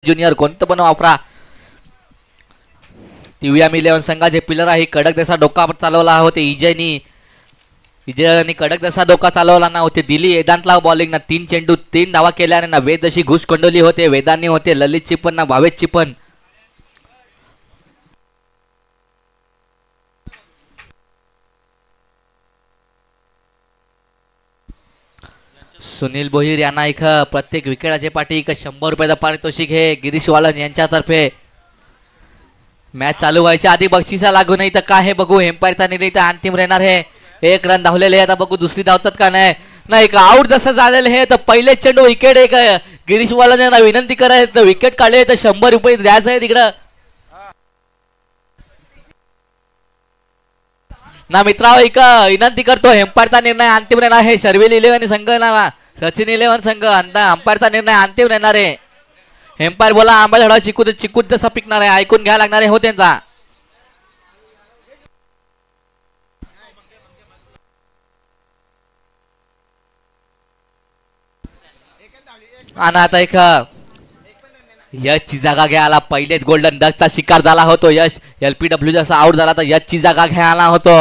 Junior कोणतं पण वापरा. TVM 11 संघाचे प्लेयर आहे. कडक जसा डोका चालवला होते विजयनी कडक जसा डोका चालवला ना होते. दिली वेदांतला बॉलिंग ना 3 चेंडू 3 धावा केल्याने ना वेद जशी घुस कोंडवली होते. वेदांनी होते ललितची पण ना भावेशची पण. सुनील भोईर यांना एक प्रत्येक विकेटाचे पाठी एक 100 रुपयाचा पारितोषिक हे गिरीश वालन यांच्यातर्फे. मॅच चालू व्हायच्या आधी बक्षिसा लागू नाही तर काय हे बघू. एम्पायरचा निर्णय तर अंतिम राहणार आहे. 1 रन धावलेले आहे. आता बघू दुसरी धावतात का नाही का आउट जसं झालेलं आहे तर पहिले चेंडू विकेट एक गिरीश वालन यांना विनंती करायचं विकेट काढले तर 100 रुपये द्यायचं आहे तिकडं ना मित्रा. एक विनंती करतो एम्पायरचा निर्णय अंतिम राहणार आहे. शर्विल 11 संघ ना सचिन 11 संघ अंपायरचा निर्णय अंतिम राहणार आहे. एम्पायर बोला आंबा झाडा चिकूत जसा पिकणार आहे ऐकून घ्यायला लागणार आहे हो त्यांचा. आणि आता एक यशची जागा घ्यायला पहिलेच गोल्डन डकचा शिकार झाला होतो. यश LPW जसा आउट झाला तर यशची जागा घ्यायला होतो.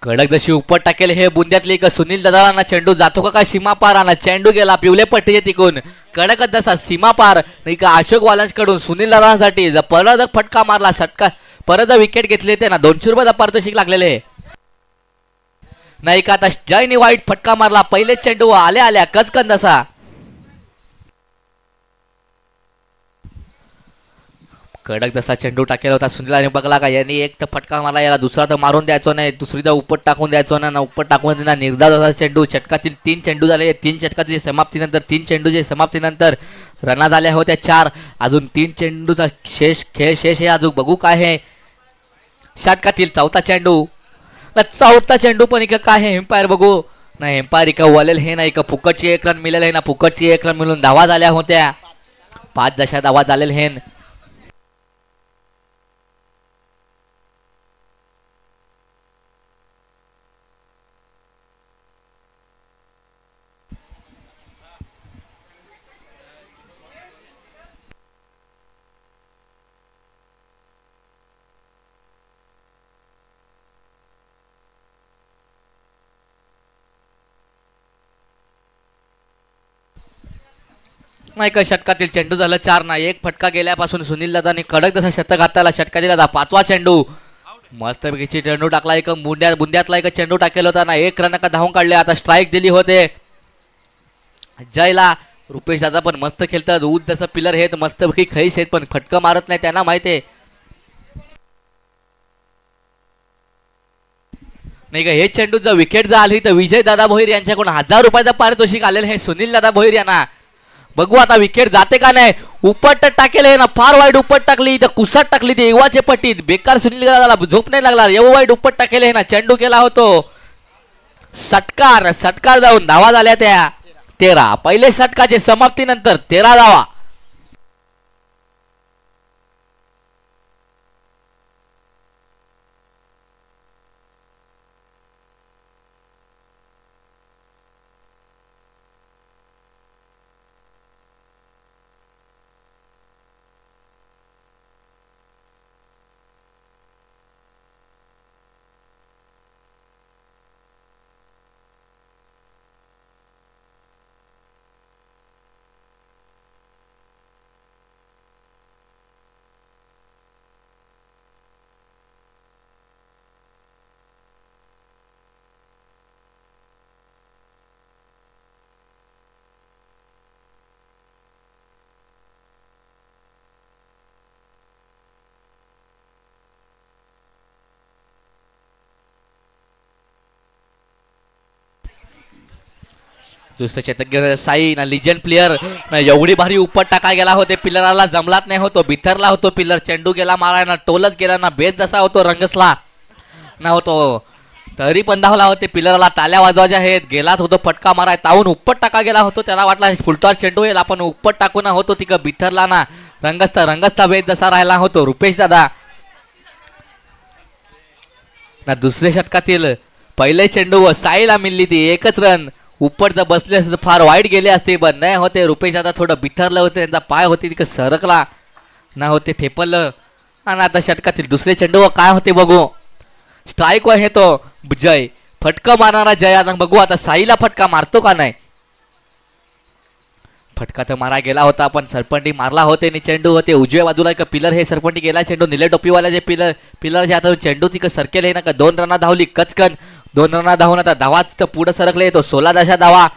कडक जशी उपट टाकेल हे बुंद्यातले का सुनील दादा ना चेंडू जातो का सीमा पार आला. चेंडू गेला पिवले पट्टीचे तिकून कडकच जसा सीमा पार नाही का अशोक वालंज कडून सुनील दादांसाठी परत फटका मारला. षटका परत विकेट घेतले ते ना 200 रुपयाचा पारितोषिक लागलेले नाही का. आता जयनी वाईट फटका मारला. पहिले चेंडू आल्या कचकन जसा कडक जसा चेंडू टाकेला होता. सुनीलाने बघला का यांनी एक तर फटका मारला याला दुसरा तर मारून द्यायचो नाही दुसरीदा उपट टाकून द्यायचो ना उपट टाकून ना निर्धार जसा चेंडू षटकातील 3 चेंडू झाले. 3 षटकाची समाप्तीनंतर 3 चेंडूचे समाप्तीनंतर रना झाल्या होत्या 4. अजून 3 चेंडूचा खेळ शेष हे अजून बघू काय आहे. षटकातील चौथा चेंडू पण काय आहे एम्पायर बघू नाही. एम्पायर इका वलेल हे नाही का फुकटची 1 रन मिळेल हे ना फुकटची 1 रन मिळून धावा झाल्या होत्या. 5 जशा धावा झालेल हे नाही का. षटकातील चेंडू झालं 4 ना 1 फटका गेल्यापासून सुनील दादांनी कडक जसा शतक हाताला षटका दिला. 5वा चेंडू मस्तपैकी चेंडू टाकला. एक बुंद्यातला एक चेंडू टाकेल होता ना 1 रन का धावून काढले. आता स्ट्राईक दिली होते जयला. रुपेश दादा पण मस्त खेळतात. ऊद जसं पिलर हे मस्तपैकी खैस आहेत पण फटकं मारत नाही त्यांना माहिती आहे नाही का. हे चेंडू जर विकेट जर आली तर विजय दादा भोईर यांच्याकडून 1000 रुपयाचा पारितोषिक आलेलं हे सुनील दादा भोईर यांना. बघू आता विकेट जाते का नाही. उपट टाकेल आहे ना फार वाईट उपट टाकली तर कुसाट टाकली ती एवाचे पट्टीत बेकार. सुनील दादाला झोप नाही लागला एवढं वाईट उपट टाकेल आहे ना. चेंडू केला होतो षटकार जाऊन धावा झाल्या त्या 13. पहिले षटकाचे समाप्तीनंतर 13 धावा. दुसरं शतक साई ना लिजंड प्लेयर ना एवढी भारी उपट टाकाय गेला होते. पिलराला जमलात नाही होतो बिथरला होतो पिलर. चेंडू गेला माराय ना टोलच गेला ना बेस जसा होतो रंगसला ना होतो तरी पण धावला होते. पिलरला ताल्या वाजवायच्या आहेत. गेलाच होतो फटका माराय तावून उपट टाका गेला होतो. त्याला वाटला फुलटॉर चेंडू येईल आपण उपट टाकू ना होतो तिक बिथरला ना. रंगस्ता वेद जसा राहिला होतो रुपेश दादा ना. दुसऱ्या षटकातील पहिले चेंडू व साईला मिळली ती एकच रन. उपट जर बसले असते फार वाईट गेले असते पण नाही होते. रुपेश दादा थोडं बिथरलं होते. त्यांचा पाय होते तिकडे सरकला ना होते ठेपलं. आणि आता षटकातील दुसरे चेंडू काय होते बघू. स्ट्राईक आहे तो जय फटका मारणारा जय. आता बघू आता साईला फटका मारतो का नाही. फटका तर मारा गेला होता पण सरपंटी मारला होते आणि चेंडू होते उजव्या बाजूला एक पिलर हे सरपंटी गेला चेंडू निले टोपीवाला जे पिलरच्या आता चेंडू तिकडे सरकेल आहे ना का. 2 रना धावली कचकन. 2 रना धावून आता धावा तिथं पुढे सरकले तो 16 धावा.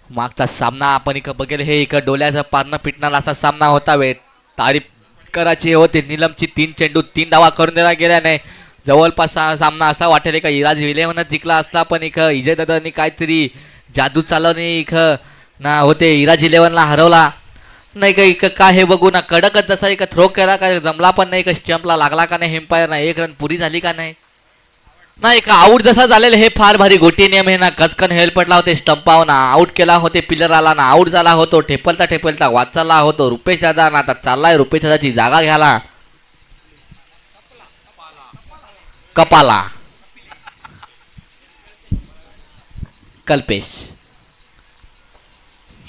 मागचा सामना आपण इकडं बघेल हे इकडं डोल्याचा पारणं पिटणारा असा सामना होता. वेळ तारीफ करायची होते. नीलमची 3 चेंडू 3 धावा करून देण्यात गेल्या नाही. जवळपास सामना असा वाटेल का इराज इलेव्हनच जिंकला असता पण इकडं इजय दादांनी काहीतरी जादू चालवणे इकडं ना होते. इराज इलेव्हनला हरवला नाही का. इकडं काय हे बघू ना कडकच जसा इकडं थ्रो केला का जमला पण नाही का. स्टंपला लागला का नाही एम्पायर ना. 1 रन पुरी झाली का नाही. नाही का आऊट जसा झालेला हे फार भारी गोटी नियम आहे ना. कचकन हेल्पटला होते स्टंपावर ना आऊट केला होते. पिलर आला ना आऊट झाला होतो. ठेपलता वाचला होतो रुपेश दादा ना. आता चाललाय रुपेश दादाची जागा घ्यायला कपाला कल्पेश.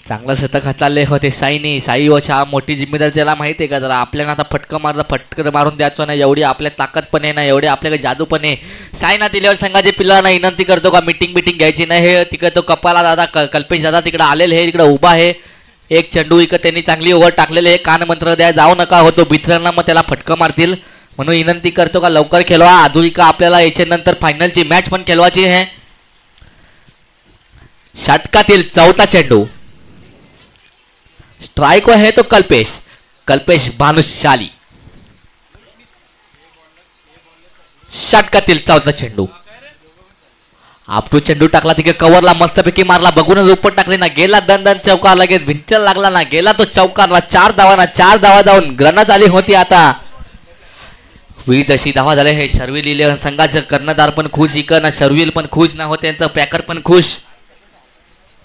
चांगलं शतक हाताळले होते साईनी. साई वचा मोठी जिम्मेदारी त्याला माहिती आहे का. जरा आपल्याला आता फटकं मारून द्यायचं नाही. एवढी आपल्या ताकद पण आहे ना एवढे आपल्याकडे जादू पण आहे. साईना दिल्यावर संघाचे पिल्लांना विनंती करतो का मिटिंग घ्यायची नाही. हे तिकडे तो कपाला दादा कल्पेश दादा तिकडे आलेले हे इकडे उभा आहे. एक चेंडू इकडे त्यांनी चांगली ओव्हर टाकलेले हे कान मंत्र द्या जाऊ नका होतो. बिथरांना मग त्याला फटकं मारतील म्हणून विनंती करतो का लवकर खेळवा. अजून का आपल्याला याच्या नंतर फायनलची मॅच पण खेळवायची आहे. षटकातील 4था चेंडू स्ट्राइक है तो कल्पेश भानुशाली. षटकातील 4था चेंडू आपटू चेंडू टाकला तिकडे कव्हरला मस्तपैकी मारला. बघूनच उपट टाकले ना. गेला दन चौकार लगेच भिंतीला लागला ना. गेला तो चौकारला 4 धावा जाऊन ग्रनच आली होती. आता विविध अशी धावा झाले. हे शर्विल इलेव्हन संघाचं कर्णधार पण खुश इकडं ना. शर्विल पण खुश ना होते. त्यांचं पॅकर पण खुश.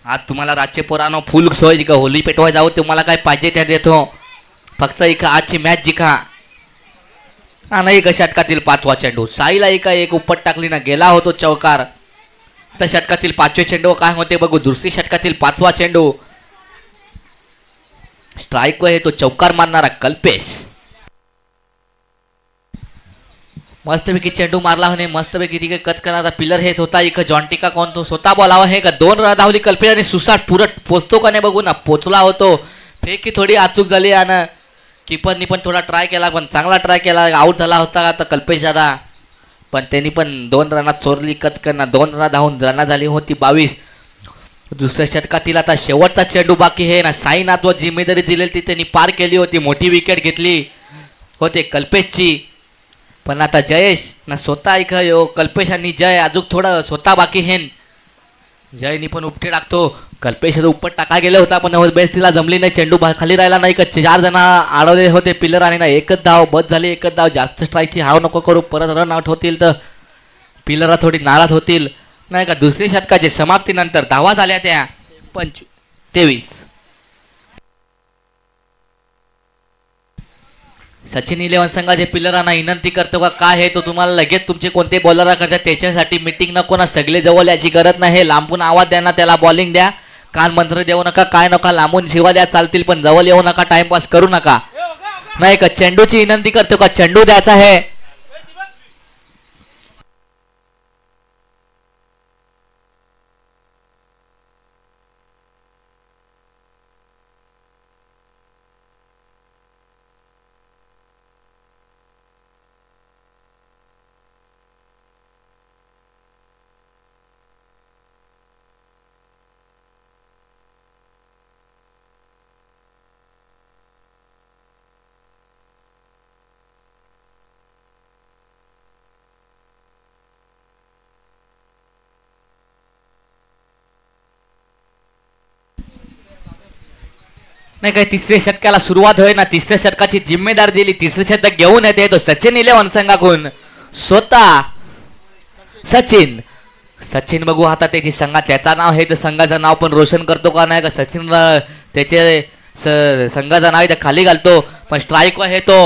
आज तुम्हाला रातचे पोरानो फुल सोय जिका होली पेटवाय जाऊ तुम्हाला काय पाहिजे त्या देतो. फक्त इका आजची मॅच जिका. आणि एक षटकातील 5वा चेंडू साईला एक उपट टाकली ना गेला होतो चौकार. तर षटकातील 5वे चेंडू काय होते बघू. दुसरी षटकातील 5वा चेंडू स्ट्राइक आहे तो चौकार मारणारा कल्पेश. मस्तपैकी चेंडू मारला होणे. मस्तपैकी तिकडे कच करणारा पिलर हेच होता. इकडे जॉन्टिका कोण तो स्वतः बोलावा हे का. 2 रन धावली कल्पेश आणि सुसाट पुरट पोचतो का नाही बघू ना. पोचला होतो. फेकी थोडी अचूक झाली आणि किपरनी पण थोडा ट्राय केला पण चांगला ट्राय केला. आऊट झाला होता आता कल्पेश दादा पण त्यांनी पण 2 रनात चोरली कच करणार. 2 रना धावून रना झाली होती 22. दुसऱ्या षटकातील आता शेवटचा चेंडू बाकी आहे ना. साईनाथ व जिम्मेदारी दिलेली ती त्यांनी पार केली होती. मोठी विकेट घेतली होते कल्पेशची. पण आता जयेश ना स्वतः इकडं कल्पेश आणि जय अजून थोडं स्वतः बाकी हे. जयनी पण उपटे टाकतो. कल्पेश उपट टाका गेला होता पण बेस तिला जमली नाही. चेंडू खाली राहिला नाही. 4 जण अडवले होते पिलर आणि ना. एकच धाव बस झाली. एकच धाव. जास्त स्ट्राईकची हाव नको करू. परत रन आउट होतील तर पिलर थोडी नाराज होतील नाही का. दुसरी षटकाच्या समाप्तीनंतर धावा झाल्या त्या 23. सचिन इलेव्हन संघाचे पिलरांना विनंती करतो का काय आहे तो तुम्हाला लगेच तुमचे कोणते बॉलर करतात त्याच्यासाठी मीटिंग नको ना. सगळे जवळ याची गरज नाही. लांबून आवाज द्या ना. त्याला बॉलिंग द्या. कान मंत्र देऊ नका काय नका. लांबून शिवा द्या चालतील पण जवळ येऊ नका. टाइमपास करू नका नाही का. चेंडूची विनंती करतो का चेंडू द्यायचा आहे. नाही काय. तिसऱ्या षटकाला सुरुवात होय ना. तिसऱ्या षटकाची जिम्मेदारी दिली. तिसरे षटक घेऊन येते तो सचिन इलेव्हन संघाकडून स्वतः सचिन सचिन बघू आता त्याची संघात त्याचं नाव आहे तर संघाचं नाव पण रोशन करतो का नाही का सचिन त्याचे संघाचं नाव आहे तर खाली घालतो पण स्ट्राईक आहे तो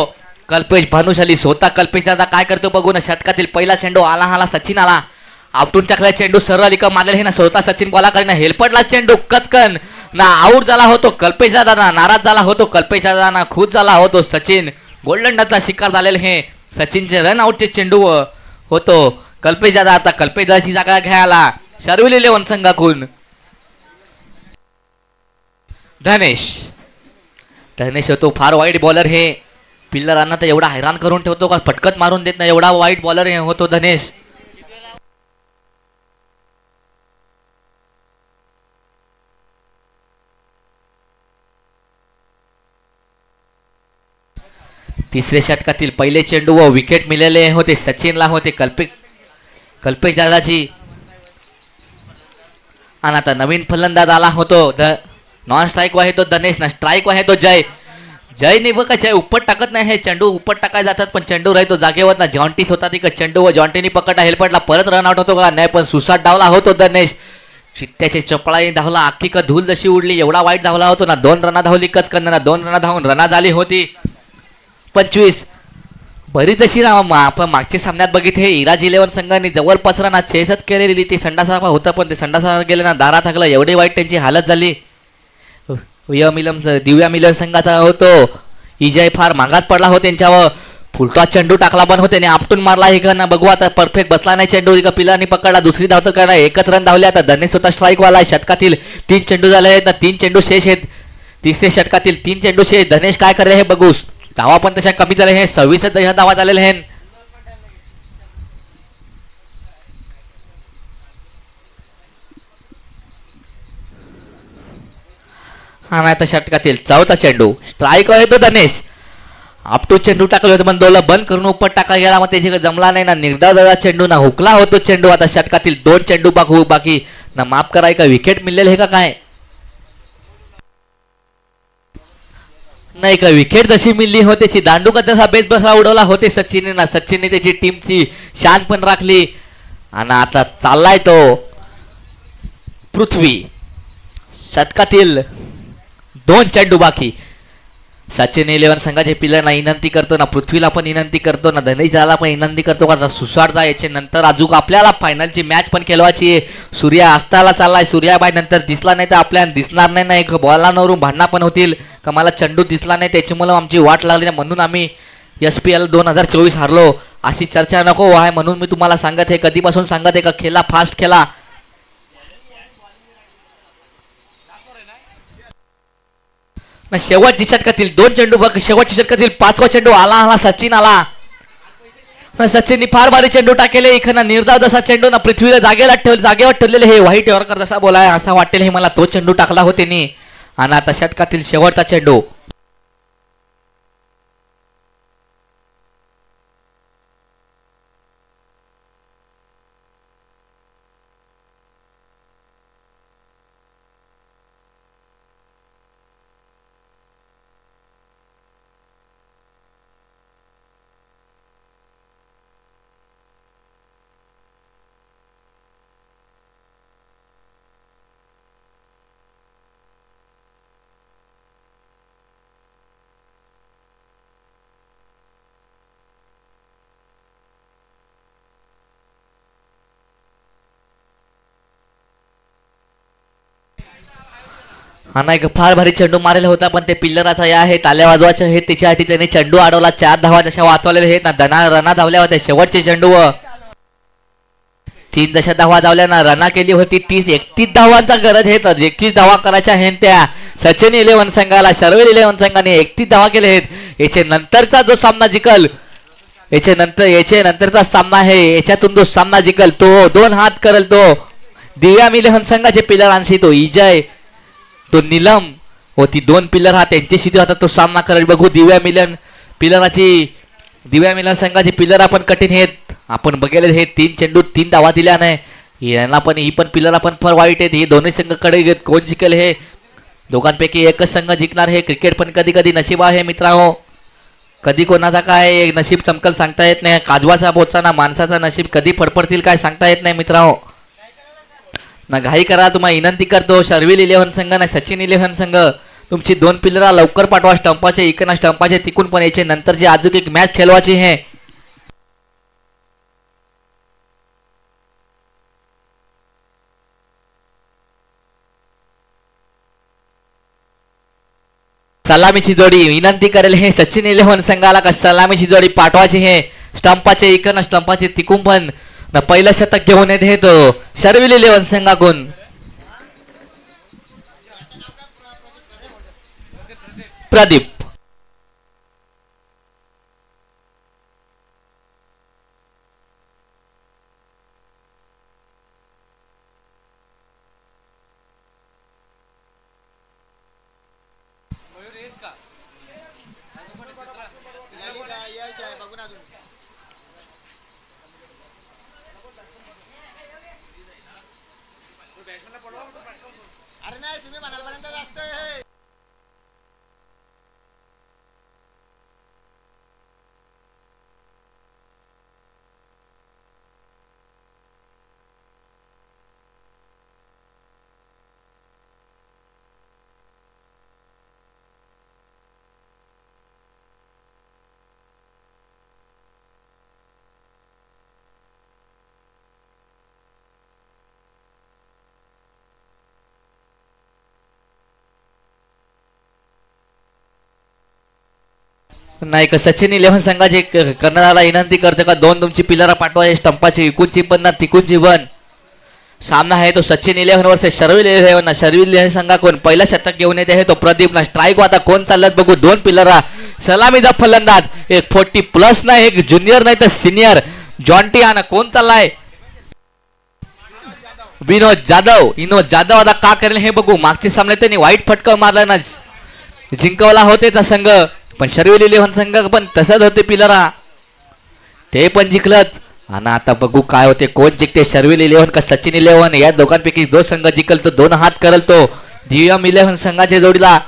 कल्पेश भानुशाली स्वतः कल्पेश दादा काय करतो बघू ना षटकातील पहिला चेंडू आला सचिन आला आपटून टाकला चेंडू सरळ लिका मारलेला हे ना स्वतः सचिन बॉला करीना हेल्पटला चेंडू कचकन ना आऊट झाला होतो कल्पेश दादा ना नाराज झाला होतो कल्पेश दादा ना खुश झाला होतो सचिन गोल्डन डचचा शिकार झालेले हे सचिनचे रन आउटचे चेंडू होतो कल्पेश दादा आता कल्पेश दादाची जागा घ्यायला शर्विल 11 संघाकून धनेश होतो फार वाईट बॉलर हे पिल्लरांना तर एवढा हैराण करून ठेवतो का फटकत मारून देत नाही एवढा वाईट बॉलर हे होतो धनेश तिसरे षटकातील पहिले चेंडू व विकेट मिळालेले होते सचिनला होते कल्पेश दादाची आणि आता नवीन फलंदाज आला होतो नॉन स्ट्राईक आहे तो धनेश ना स्ट्राईक आहे तो जय नाही बघा जय उपट टाकत नाही हे चेंडू उपट टाकाय जातात पण चेंडू राहतो जागेवर ना जॉन्टीस होता ती चेंडू व जॉन्टीनी पकडला हेल्पटला परत रन आउट होतो का नाही पण सुसाट डावला होतो धनेश चित्त्याचे चपळाई धावला अख्खी का धूल जशी उडली एवढा वाईट धावला होतो ना 2 रना धावली कच करणार 2 रना धावून रना झाली होती 25 बरीच अशी आपण मागच्या सामन्यात बघितले इराज 11 संघांनी जवळपास ना चेसच केलेली ते संडासा होतं पण ते संडासा गेले ना दारा थकलं एवढी वाईट त्यांची हालत झाली दिव्या मिलन संघाचा होतो इजय फार मागात पडला हो त्यांच्यावर फुलटा चेंडू टाकला पण होते आणि आपटून मारला हे का ना बघू आता परफेक्ट बसला नाही चेंडू एका पिलानी पकडला दुसरी धावतं करा एकच रन धावले आता धनेश स्वतः स्ट्राईक वाला षटकातील 3 चेंडू झाले आहेत ना 3 चेंडू शेष आहेत तिसरे षटकातील 3 चेंडू शेष धनेश काय करे हे बघू धावा पण तशा कमी झाले हे 26 धावा झालेले हे हा नाही तर षटकातील 4था चेंडू स्ट्राईक आहे तो धनेश आपटू चेंडू टाकले होते पण दोला बंद करून उपट टाका गेला मग त्याची जमला नाही ना निर्धाव चेंडू ना हुकला होतो चेंडू आता षटकातील 2 चेंडू बाकी ना माफ कराय का विकेट मिळलेले हे का काय नाही का विकेट जशी मिळली होती त्याची दांडू का तसा बेस बसला उडवला होते सचिनने त्याची टीमची शान पण राखली आणि आता चाललाय तो पृथ्वी षटकातील 2 चेंडू बाकी सचिन 11 संघाचे पिल्लरना विनंती करतो ना पृथ्वीला पण विनंती करतो ना धनेश दादाला पण विनंती करतो का सुसाडचा याच्या नंतर अजून आपल्याला फायनलची मॅच पण खेळवायची आहे सूर्या अस्ताला चाललाय सूर्याबाई नंतर दिसला नाही तर आपल्याला दिसणार नाही ना एक बॉलांवरून भांडणं पण होतील का मला चेंडू दिसला नाही त्याच्यामुळे आमची वाट लागली नाही म्हणून आम्ही SPL 2024 हारलो अशी चर्चा नको आहे म्हणून मी तुम्हाला सांगत आहे कधीपासून सांगत आहे का खेळा फास्ट खेळा शेवटच्या षटकातील 2 चेंडू बघ शेवटच्या षटकातील 5वा चेंडू आला सचिन आला सचिननी फार भारी चेंडू टाकेले इकडनं निर्धाव जसा चेंडू ना पृथ्वीला जागेवर ठेवलेले हे व्हाईट यॉर्कर जसा बोलाय असा वाटेल हे मला तो चेंडू टाकला होते नी आणि आता षटकातील शेवटचा चेंडू हा नाही फार भारी चेंडू मारेल होता पण ते पिल्लराचा या आहे ताल्या वाजवायचे हे त्याच्यासाठी त्याने चेंडू अडवला 4 धावा जशा वाचवलेले आहेत ना रना धावल्या होत्या शेवटचे चेंडू 3 धावा धावल्या ना रना केली होती 31 धावांचा गरज आहे 31 धावा करायच्या आहेत त्या सचिन 11 संघाला शर्वेल 11 संघाने 31 धावा केले आहेत याचे नंतरचा जो सामना जिंकल याचे नंतरचा सामना आहे याच्यातून जो सामना जिंकल तो 2 हात करल तो दिव्या मिलन संघाचे पिल्लरांशी तो इजय तो नीलम व ती 2 पिल्लर हा त्यांच्याशी आता तो सामना करेल बघू दिव्या मिलन संघाचे पिल्लर आपण कठीण आहेत आपण बघितले हे 3 चेंडू 3 धावा दिल्या नाही यांना पण ही पण पिल्लर आपण फार वाईट आहेत ही दोन्ही संघाकडे कोण जिंकेल हे दोघांपैकी एकच संघ जिंकणार हे क्रिकेट पण कधी कधी नशीब आहे मित्रांनो कधी कोणाचा काय नशीब चमकल सांगता येत नाही. काजवाचा बोचाना माणसाचा नशीब कधी फडफडतील काय सांगता येत नाही मित्रांनो. ना घाई करा, तुम्हाला विनंती करतो. शर्विल 11 संघ ना सचिन 11 संघ तुमची 2 पिलरा लवकर पाठवा. स्टंपाचे इकडनं स्टंपाचे तिकून पण यायचे. नंतरची अजून एक मॅच खेळवायची आहे. सलामीची जोडी विनंती करेल हे सचिन 11 संघाला का सलामीची जोडी पाठवायची आहे. स्टंपाचे इकडनं स्टंपाचे तिकून पण पहिलं शतक घेऊन येते तो शर्विल 11 संघाकडून प्रदीप. नाही का सचिन 11 संघाचे कर्णधाराला विनंती करते का 2 तुमची पिलरा पाठवा. स्टंपाची इकूनची पण ना तिकूनची पण सामना आहे तो सचिन 11 वर्सेस शर्विल 11 ना. शर्विल 11 संघाकडून पहिला शतक घेऊन येते आहे तो प्रदीप ना. स्ट्राईक आता कोण चालत बघू. 2 पिलरा सलामीचा फलंदाज एक 40+ ना एक ज्युनियर नाही तर सिनियर जॉन्टी ना. कोण चाललाय विनोद जाधव आता का करेल हे बघू. मागच्या सामन्यात त्यांनी वाईट फटका मारला ना, जिंकवला होते त्या संघ. पण शर्विल 11 संघ पण तसंच होते पिलरा, ते पण जिंकलत. आणि आता बघू काय होते, कोण जिंकते शर्विल 11 का सचिन 11. या दोघांपैकी जो संघ जिंकल तो 2 हात करल तो डीएम 11 संघाच्या जोडीला.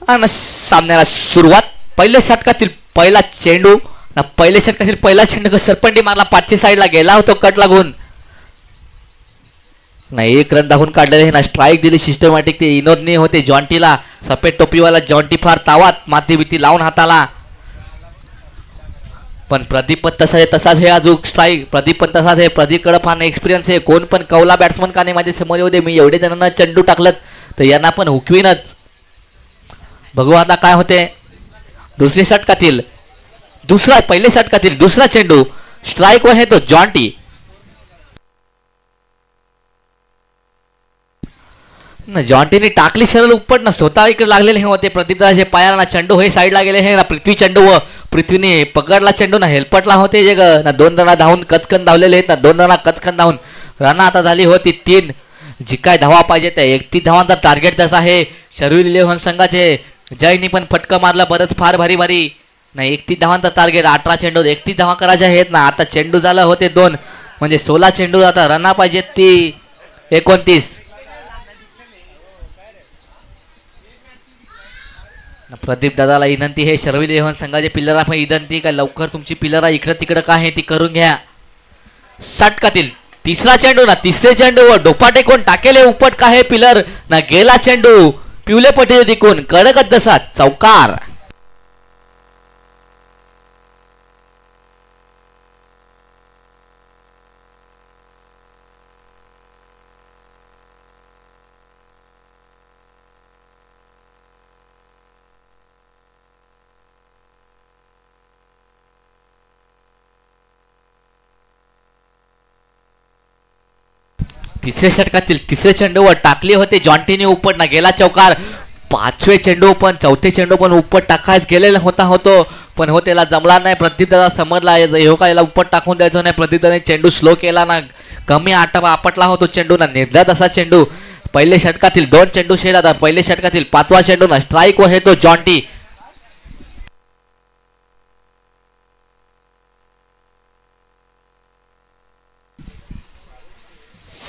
आणि सामन्याला सुरुवात. पहिल्या षटकातील पहिला चेंडू ना, पहिल्या षटकातील पहिला चेंडू सरपंटी मारला, 5च्या साईडला गेला होतो कट लागून नाही. 1 रन धावून काढलेले ना. स्ट्राईक दिली सिस्टमॅटिक ते विनोदने होते जॉन्टीला. सफेद टोपीवाला जॉन्टी फार तावात माती भीती लावून हाताला. पण प्रदीप पण तसाच हे अजून स्ट्राईक. प्रदीप पण तसाच आहे. प्रदीपकडे फार एक्सपिरियन्स आहे. कोण पण कौला बॅट्समन का नाही माझ्या समोर येऊ दे, मी एवढे जणांना चेंडू टाकलत तर यांना पण हुकवीनच. बघू आता काय होते. पहिल्या षटकातील दुसरा चेंडू स्ट्राईक वर आहे तो जॉन्टी ना. जॉन्टीने टाकली सरळ उपट ना, स्वतः इकडे लागलेले हे होते प्रदीपदाचे पायाला ना. चेंडू हे साईडला गेले हे ना. पृथ्वी चेंडू व पृथ्वीने पकडला चेंडू ना, हेल्पटला होते जे ना. 2 रन धावून कचकन धावलेले आहेत ना. 2 रन कचकन धावून रन आता झाली होती 3. जी काय धावा पाहिजे त्या 31 धावांचा टार्गेट तसा आहे शर्विल 11 संघाचे. जयनी पण फटका मारला बरंच फार भारी नाही. 31 धावांचा टार्गेट. 18 चेंडू 31 धावा करायच्या आहेत ना. आता चेंडू झाला होते 2 म्हणजे 16 चेंडू. आता रना पाहिजेत ती 29. प्रदीप दादाला विनंती हे शर्विल 11 संघाचे पिलरा पण विनंती का लवकर तुमची पिलरा इकडं तिकडं काय आहे ती करून घ्या. षटकातील तिसरा चेंडू ना, तिसरे चेंडू व डोपाटे कोण टाकेले उपट का हे पिलर ना. गेला चेंडू पिवले पटेल दिकून कडकच जसा चौकार. तिसऱ्या षटकातील तिसरे चेंडूवर टाकले होते जॉन्टीने उपट ना. गेला चौकार. 5वे चेंडू पण 4थे चेंडू पण उपट टाकायच गेलेला होतो पण हो त्याला जमला नाही. प्रदीप दादा समजला हो का याला उपट टाकून द्यायचं नाही. प्रदीप दादाने चेंडू स्लो केला ना, कमी आपटला होतो चेंडू ना. निर्धार असा चेंडू. पहिल्या षटकातील 2 चेंडू शेड. आता पहिल्या षटकातील 5वा चेंडू ना स्ट्राईक वर आहे तो जॉन्टी.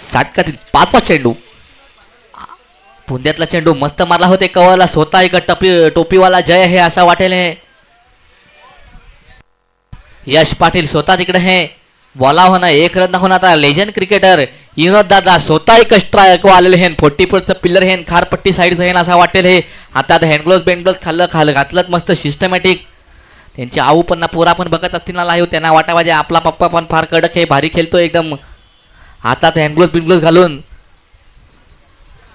षटकातील 5वा चेंडू. पुंद्यातला चेंडू मस्त मारला होते कवरला. स्वतः एक टोपीवाला जय हे असा वाटेल हे. यश पाटील स्वतः तिकडे हे बॉला होणं 1 रन होणं. आता लेजंड क्रिकेटर विनोद दादा स्वतः एक स्ट्राईक आलेले हे. 40 पिल्लर हे खारपट्टी साईडचं हे असा वाटेल हे. आता हँडग्लोज बेंडग्लोज खाल्लं घातलं मस्त सिस्टमॅटिक. त्यांची आऊ पण पोरा पण बघत असतील ना लाईव्ह. त्यांना वाटा पाहिजे आपला पप्पा पण फार कडक हे भारी खेळतो एकदम. हातात हँडग्लोज बिंडग्लोज घालून.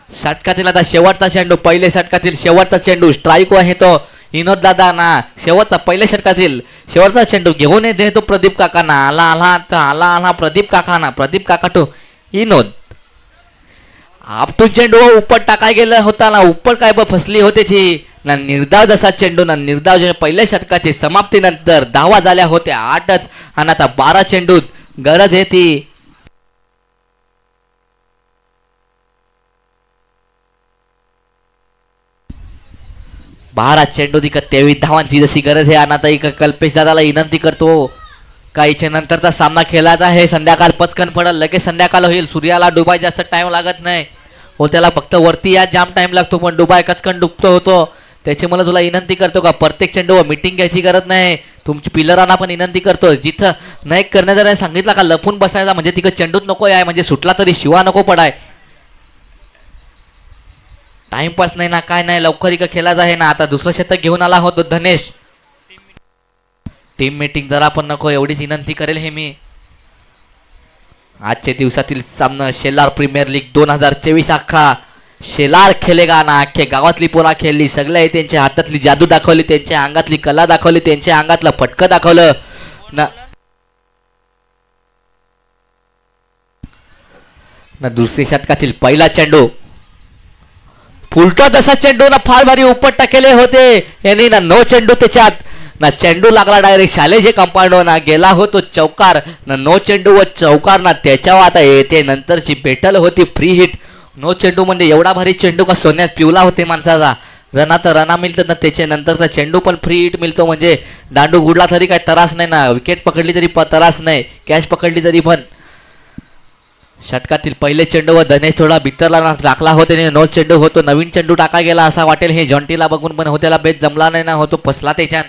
षटकातील आता शेवटचा चेंडू. पहिले षटकातील शेवटचा चेंडू स्ट्राईक आहे तो विनोद दादा ना. शेवटचा पहिल्या षटकातील शेवटचा चेंडू घेऊन येते तो प्रदीप काकांना. आला प्रदीप काका टू विनोद. आपटून चेंडू उपट टाकाय गेला होता ना. उपट काय फसली होते ना. निर्धाव जसा चेंडू ना. निर्धाव पहिल्या षटकाची समाप्तीनंतर धावा झाल्या होत्या 8च. आणि आता 12 चेंडूत गरज आहे ती 12 चेंडू 23 धावांची जशी गरज आहे. आणि आता एक कल्पेश दादाला विनंती करतो काहीच्या नंतरचा सामना खेळायचा आहे. संध्याकाळ पचकन पडल. लगेच संध्याकाळ होईल. सूर्याला डुबाय जास्त टाइम लागत नाही हो. त्याला फक्त वरती या जाम टाइम लागतो पण डुबाय कचकन डुबतो होतो. त्याच्यामुळे तुला विनंती करतो का प्रत्येक चेंडू मीटिंग घ्यायची गरज नाही. तुमची पिलरांना पण विनंती करतो जिथं नाही करण्याचा सांगितलं का लपून बसायला. म्हणजे तिकडे चेंडूच नको आहे. म्हणजे सुटला तरी शिवा नको पडाय. टाइमपास नाही ना काय नाही. लवकर इकडे खेळायचं आहे ना. आता दुसरं शतक घेऊन आला होतो धनेश. टीम मीटिंग जरा पण नको एवढीच विनंती करेल हे मी. आजच्या दिवसातील सामना शेलार प्रीमियर लीग 2024 अख्खा शेलार खेळेगा ना. अख्ख्या गावातली पोरा खेळली. सगळ्या त्यांच्या हातातली जादू दाखवली. त्यांच्या अंगातली कला दाखवली. त्यांच्या अंगातलं फटकं दाखवलं ना. दुसरी षटकातील पहिला चेंडू फुलटा जसा चेंडू ना फार भारी उपट टाकले होते यांनी ना. 9 चेंडू त्याच्यात ना. चेंडू लागला डायरेक्ट शालेजे कंपाऊंड ना. गेला होतो चौकार ना. 9 चेंडू व चौकार ना. त्याच्यावर आता येते नंतरची बेटल होती फ्री हिट. 9 चेंडू म्हणजे एवढा भारी चेंडू का सोन्यात पिवला होते माणसाचा. रनाचा रना मिळतं ना. त्याच्या नंतरचा चेंडू पण फ्री हिट मिळतो. म्हणजे दांडू गुडला तरी काय त्रास नाही ना. विकेट पकडली तरी त्रास नाही. कॅच पकडली तरी पण. षटकातील पहिले चेंडू व धनेश थोडा बितरला टाकला होते. 9 चेंडू होतो. नवीन चेंडू टाका गेला असा वाटेल हे. जॉन्टीला बघून पण होत्याला बेस जमला नाही ना. होतो फसला त्याच्यात.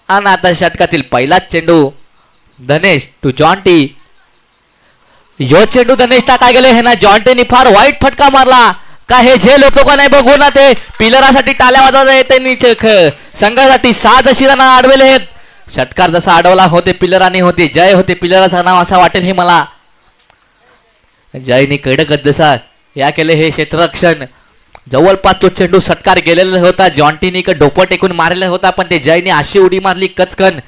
आणि आता षटकातील पहिलाच चेंडू धनेश टू जॉन्टी. यो चेंडू धनेश टाका गेले हे ना. जॉन्टीने फार वाईट फटका मारला का हे झेल होतो का नाही बघू ना. ते पिलरासाठी टाळ्या वाजवत त्यांनी संघासाठी 6 जशी रना अडवले आहेत. षटकार जसा अडवला होते पिलराने होते. जय होते पिलराचं नाव असा वाटेल हे मला. जयनी कडकच जसा या केले हे क्षेत्ररक्षण. जवळपास तो चेंडू षटकार गेलेला होता. जॉन्टीने डोपं टेकून मारलेला होता पण ते जयने अशी उडी मारली कचकन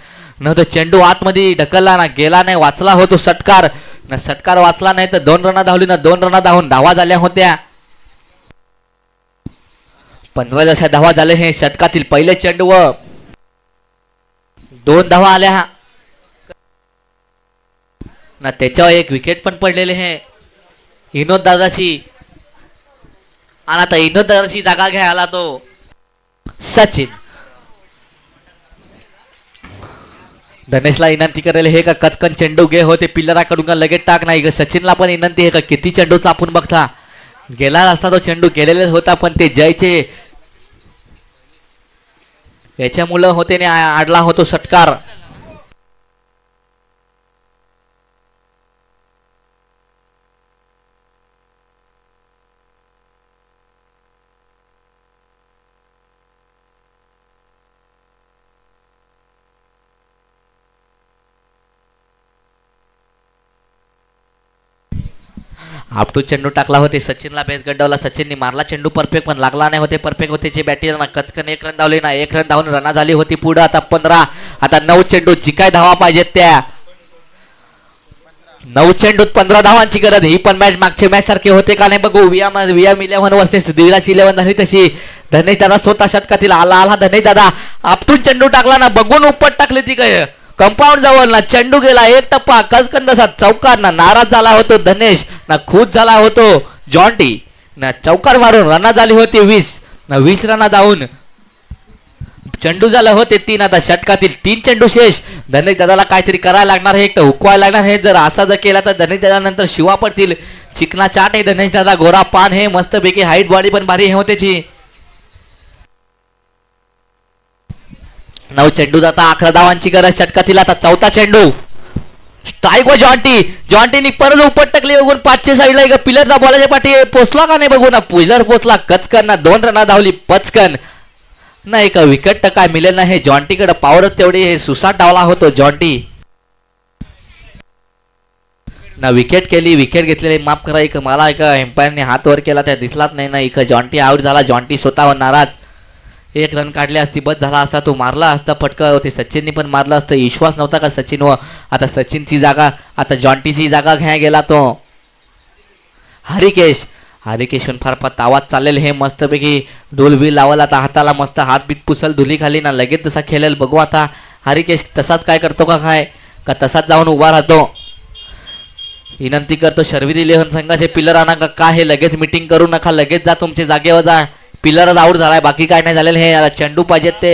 न. तो चेंडू आतमध्ये ढकलला ना. गेला नाही. वाचला होतो षटकार ना. षटकार वाचला नाही तर 2 रना धावली ना. 2 रना धावून धावा झाल्या होत्या 15 जशा धावा झाले हे. षटकातील पहिले चेंडू व 2 धावा आल्या ना. त्याच्यावर एक विकेट पण पडलेले हे विनोद दादाची. आणि आता विनोद दादाची जागा घ्यायला तो सचिन. धनेशला विनंती करेल हे का कचकन चेंडू घे होते पिल्लराकडून का लगेच टाक नाही. सचिनला पण विनंती आहे का किती चेंडू चापून बघता. गेला असता तो चेंडू गेलेला होता पण ते जयचे याच्यामुळं होते ने आडला होतो षटकार. आपटू चेंडू टाकला होते. सचिनला बेस गड्डवला. सचिनने मारला चेंडू परफेक्ट पण लागला नाही होते. परफेक्ट होते जे बॅटर ना. कचकन 1 रन धावले ना. 1 रन धावून रना झाली होती पुढं. आता 15. आता 9 चेंडू जी काय धावा पाहिजेत त्या 9 चेंडूत 15 धावांची गरज. ही पण मॅच मागच्या मॅच सारखे होते का नाही बघू. वियाम 11 वर्सेस दिवस 11 झाली तशी. धनेश दादा स्वतः षटकातील आला धनेश दादा. आपटून चेंडू टाकला ना. बघून उपट टाकली ती काय कंपाऊंड जवळ ना. चेंडू गेला 1 टप्पा कचकन तसा चौकार ना. नाराज झाला होतो धनेश ना. खुश झाला होतो जॉन्टी ना. चौकार मारून रना झाली होती 20 ना. 20 रना धावून चेंडू झालं होते 3. आता षटकातील 3 चेंडू शेष. धनेश दादाला काहीतरी करायला लागणार आहे, एक तर हुकवायला लागणार आहे. जर असा जर केला तर धनेश दादा नंतर शिवा पडतील. चिकना चाट आहे धनेश दादा, गोरा पान हे मस्तपैकी, हाईट बॉडी पण भारी हे होते ची. 9 चेंडू जाता, 11 धावांची गरज षटकातील. आता 4था चेंडू, स्ट्राईक व जॉन्टीनी परत उपट टाकली बघून 5च्या साईडला. एक पिलरला बॉलाच्या पाठी पोचला का नाही बघू ना, पिलर पोचला कचकन ना, 2 रन धावली पचकन ना, एक विकेट तर काय मिळेल ना. हे जॉन्टीकडे पावर तेवढी, हे सुसाट डावला होतो जॉन्टी ना. विकेट केली, विकेट घेतलेली, माफ करा. एक मला एक एम्पायरने हात वर केला त्या दिसलाच नाही ना. एक जॉन्टी आउट झाला, जॉन्टी स्वतःवर नाराज. 1 रन काढले असती बस झाला असता, तो मारला असता फटका होते. सचिनने पण मारला असतं, विश्वास नव्हता का सचिन व आता सचिनची जागा, आता जॉन्टीची जागा घ्यायला गेला तो हरिकेश पण फार आवाज चालेल हे मस्तपैकी. डोलबी लावल आता हाताला, मस्त हात बीत पुसल धुली खाली ना, लगेच तसा खेळेल बघू आता. हरिकेश तसाच काय करतो का, काय का तसाच जाऊन उभा राहतो. विनंती करतो शर्विरी इलेव्हन संघाचे पिलर आणा का काय, हे लगेच मिटिंग करू नका, लगेच जा तुमच्या जागेवर जा. पिलरच आउट झालाय, बाकी काय नाही झालेलं. हे चेंडू पाहिजेत ते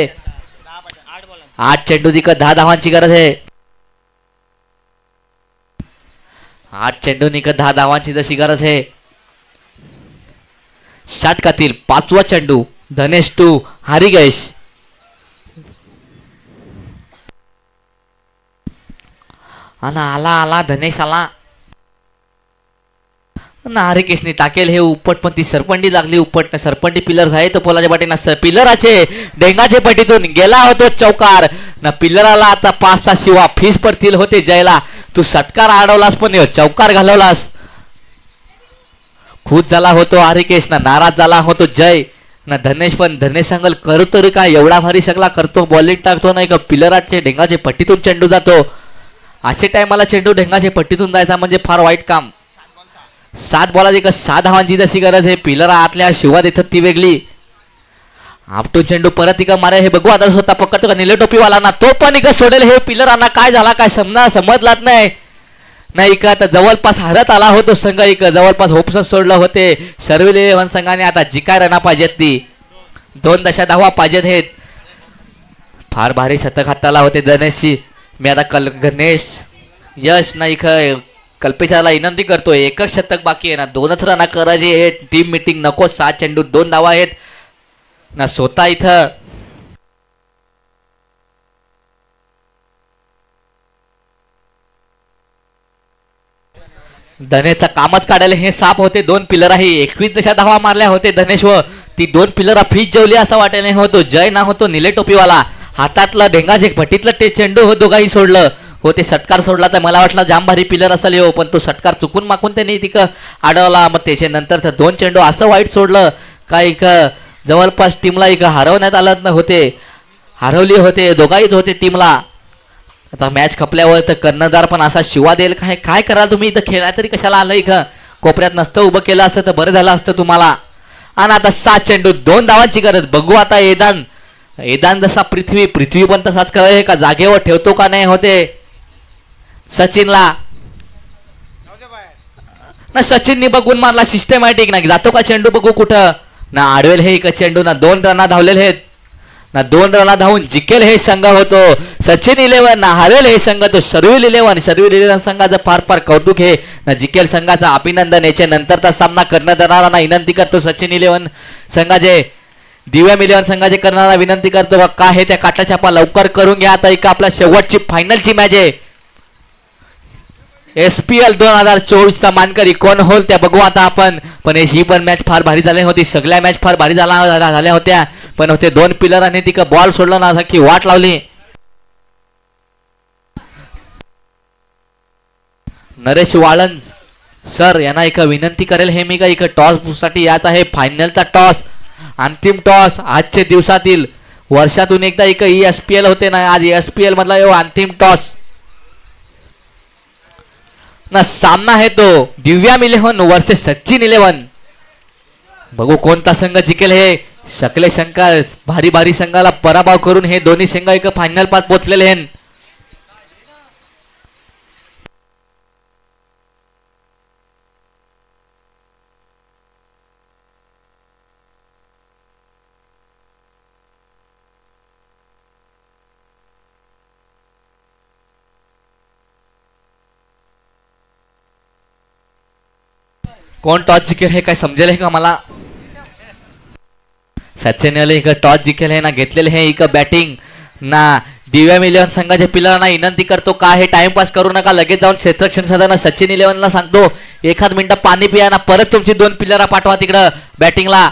8 चेंडू दिकत 10 धावांची गरज आहे. 8 चेंडू निकत 10 धावांची जशी गरज आहे. षटकातील 5वा चेंडू, धनेश टू हरिकेश. आला धनेश आला ना. हरिकेशने टाकेल हे उपट, पण ती सरपंडी लागली उपट. सरपंडी पिलर आहे तो पोलाच्या पाठीना, पिलराचे डेंगाचे पटीतून गेला होतो चौकार ना. पिलराला आता 5 शिवा फीस पडतील होते जयला. तू षटकार अडवलास पण चौकार घालवलास. खुश झाला होतो हरिकेश ना, नाराज झाला होतो जय ना. धनेश सांगल करू तरी काय, एवढा भारी सगळा करतो, बॉलिंग टाकतो नाही का. पिलराचे ढेंगाचे पट्टीतून चेंडू जातो. असे टायमाला चेंडू ढेंगाचे पट्टीतून जायचा म्हणजे फार वाईट काम. 7 बॉलाची का 6 धावांची जशी गरज आहे. पिलर आतल्या शिवा देतात ती वेगळी. आपटून चेंडू परत इका मारे, हे बघू आता स्वतः पकडतो का निले टोपीवाला ना, तो पण इका सोडेल. हे पिलरांना काय झाला काय समजलाच नाही का. आता जवळपास हरत आला होतो संघ, एक जवळपास होप्स सोडलं होते शर्विल इलेव्हन संघाने. आता जिकाय रना पाहिजेत, ती 2 दशा धावा पाहिजेत. हे फार भारी शतक हाताला होते गणेशची. मी आता गणेश यश नाही कल्पेशाला विनंती करतोय, एकच शतक बाकी आहे ना, 2च रन करायचे. टीम मिटिंग नको. 7 चेंडू 2 धावा आहेत ना. स्वतः इथं धनेशचा कामच काढायला हे साप होते. 2 पिलर आहे, 21 दशा धावा मारल्या होते धनेश व ती 2 पिलर फीज जेवली असं वाटायला होतो. जय ना होतो निले टोपीवाला, हातातलं ढेंगाचे भटीतलं ते चेंडू हो दोघाही सोडलं हो. ते षटकार सोडला तर मला वाटलं जाम भारी पिलर असेल हो, पण तो षटकार चुकून माकून त्यांनी तिकं अडवला. मग त्याच्या नंतर 2 चेंडू असं वाईट सोडलं का एक जवळपास टीमला एक हरवण्यात आलं होते, हरवली होते दोघाहीच होते टीमला. आता मॅच खपल्यावर तर कर्णधार पण असा शिवा देईल काय कराल तुम्ही इथं, खेळाय तरी कशाला आलं इथं. कोपऱ्यात नसतं उभं केलं असतं तर बरं झालं असतं तुम्हाला. आणि आता 7 चेंडू 2 धावांची गरज. बघू आता एदान जसा पृथ्वी पण तसाच कळे का, जागेवर ठेवतो का नाही होते सचिनला ना. सचिनने बघून मारला सिस्टमॅटिक ना, जातो का चेंडू बघू कुठं ना. आडवेल हे एक चेंडू ना, 2 रन धावलेले आहेत ना. 2 रन धावून जिकेल हे संघ होतो सचिन इलेव्हन ना. हरेल हे संघ तो शर्विल इलेव्हन संघाचं फार कौतुक हे ना. जिकेल संघाचं अभिनंदन. याच्या नंतरचा सामना कर्णधारांना विनंती करतो सचिन इलेव्हन संघाचे, दिव्या इलेव्हन संघाचे करणारा विनंती करतो काय हे त्या काटा छापा लवकर करून घ्या. आता एक आपल्या शेवटची फायनलची मॅच आहे. SPL 2024 चा मानकरी कोण होईल त्या बघू आता आपण. पण ही पण मॅच फार भारी झाली होती, सगळ्या मॅच फार भारी झाल्या होत्या. पण होते 2 पिलरांनी तिक बॉल सोडला ना, की वाट लावली. नरेश वाळंज सर यांना एक विनंती करेल हे मी का एक टॉस साठी याच आहे. फायनलचा टॉस, अंतिम टॉस आजच्या दिवसातील वर्षातून एकदा एक ESPL होते ना, आज ESPL मधला अंतिम टॉस ना. सामना है तो दिव्या इलेव्हन वर्सेस सचिन इलेव्हन. बघू कोणता संघ जिंकेल. हे शकले संघ भारी संघाला पराभव करून हे दोन्ही संघ एक फायनल पास पोहोचलेले आहेत. कोण टॉस जिंकेल हे काय समजेल हे का मला. सचिन एक टॉस जिंकेल हे ना घेतलेले हे एक बॅटिंग ना. दिव्या इलेव्हन संघाच्या पिलरांना विनंती करतो का हे टाइमपास करू नका, लगेच जाऊन क्षेत्ररक्षण साधना. सचिन इलेव्हनला सांगतो एखाद मिनिट पाणी पिया ना, परत तुमची 2 पिलर पाठवा तिकडं बॅटिंगला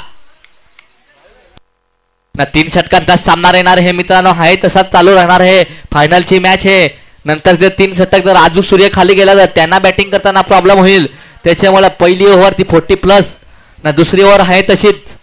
ना. 3 षटकांचा सामना येणार हे मित्रांनो, आहे तसाच चालू राहणार आहे. फायनलची मॅच आहे. नंतर जर 3 षटक जर राजू सूर्य खाली गेला तर त्यांना बॅटिंग करताना प्रॉब्लेम होईल. त्याच्यामुळे पहिली ओव्हर ती 40+ ना, दुसरी ओव्हर आहे तशीच